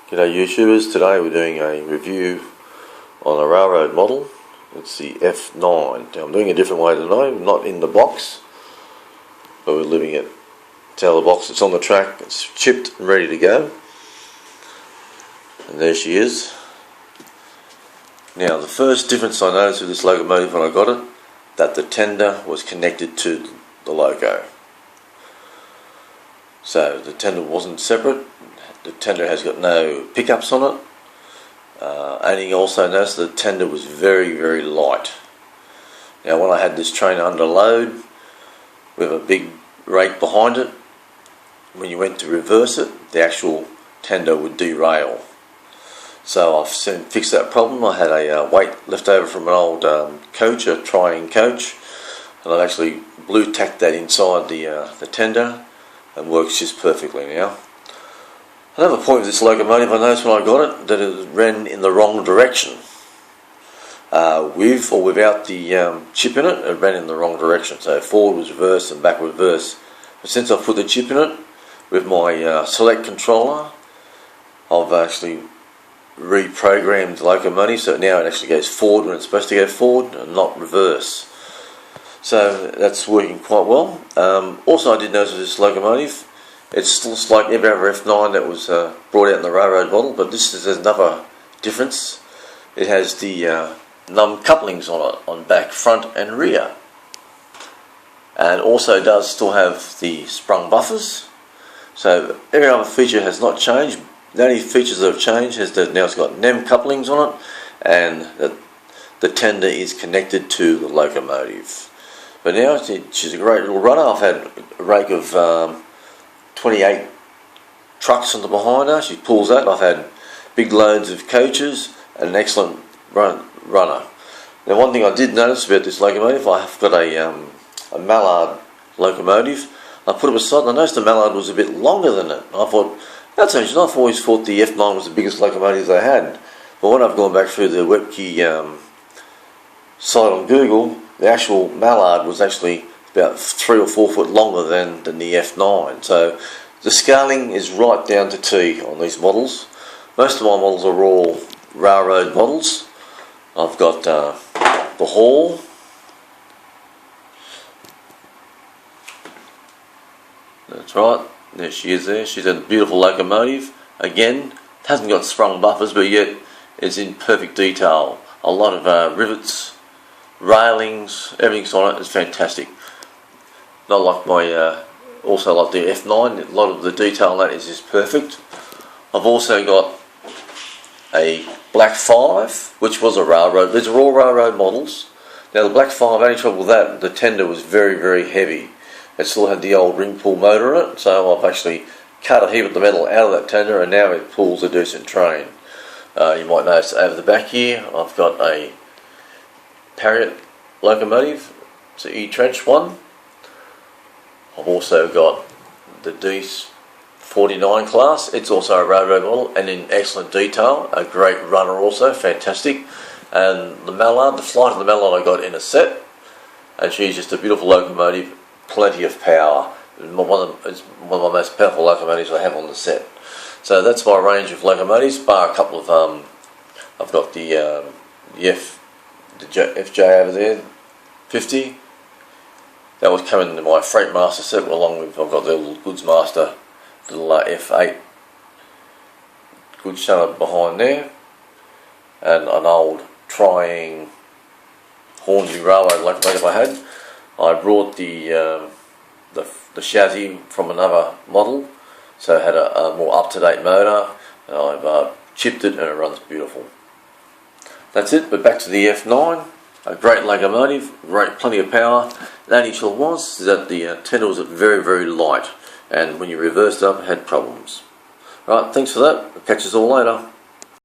G'day YouTubers, today we're doing a review on a railroad model. It's the F9. Now I'm doing a different way today, not in the box, but we're leaving it out of the box. It's on the track, it's chipped and ready to go. And there she is. Now the first difference I noticed with this locomotive when I got it, that the tender was connected to the loco. So the tender wasn't separate. The tender has got no pickups on it. And you also notice the tender was very, very light. Now when I had this train under load with a big rake behind it, when you went to reverse it, the actual tender would derail. So I've soon fixed that problem. I had a weight left over from an old coach, a trying coach, and I've actually blue tacked that inside the tender, and works just perfectly now. Another point with this locomotive, I noticed when I got it that it ran in the wrong direction. With or without the chip in it, it ran in the wrong direction. So forward was reverse and backward reverse. But since I've put the chip in it, with my select controller, I've actually reprogrammed the locomotive so now it actually goes forward when it's supposed to go forward and not reverse. So that's working quite well. Also I did notice with this locomotive, it's still like every other F9 that was brought out in the railroad model, but this is another difference. It has the num couplings on it, on back, front and rear. And also does still have the sprung buffers. So every other feature has not changed. The only features that have changed is that now it's got NEM couplings on it, and that the tender is connected to the locomotive. But now she's a great little runner. I've had a rake of 28 trucks on the behind her. She pulls that. I've had big loads of coaches and an excellent runner. Now one thing I did notice about this locomotive, I've got a mallard locomotive. I put it beside and I noticed the mallard was a bit longer than it. I thought, that's interesting. I've always thought the F9 was the biggest locomotive they had. But when I've gone back through the Webkey site on Google, the actual mallard was actually about 3 or 4 foot longer than the F9. So the scaling is right down to T on these models. Most of my models are all railroad models. I've got the Hall. That's right. There she is there. She's a beautiful locomotive. Again, hasn't got sprung buffers, but yet it's in perfect detail. A lot of rivets, railings, everything's on it. It's fantastic. Not like my, also like the F9, a lot of the detail on that is just perfect. I've also got a Black 5, which was a railroad. These are all railroad models. Now the Black 5, only trouble with that, the tender was very, very heavy. It still had the old ring pull motor in it, so I've actually cut a heap of the metal out of that tender and now it pulls a decent train. You might notice over the back here, I've got a Parrot locomotive. It's an E-trench one. I've also got the D49 class. It's also a railroad model and in excellent detail. A great runner also, fantastic. And the mallard, the flight of the mallard I got in a set. And she's just a beautiful locomotive, plenty of power. It's one of the most powerful locomotives I have on the set. So that's my range of locomotives, bar a couple of, I've got the FJ over there, 50. That was coming in my Freight Master set along with, I've got the little Goods Master, little F8 goods shunter behind there, and an old trying Hornsby railroad locomotive I had. I brought the chassis from another model, so it had a more up-to-date motor, and I've chipped it and it runs beautiful. That's it, but back to the F9. A great locomotive, plenty of power. The only issue was that the tender was very, very light, and when you reversed up, it had problems. Right, thanks for that. I'll catch us all later.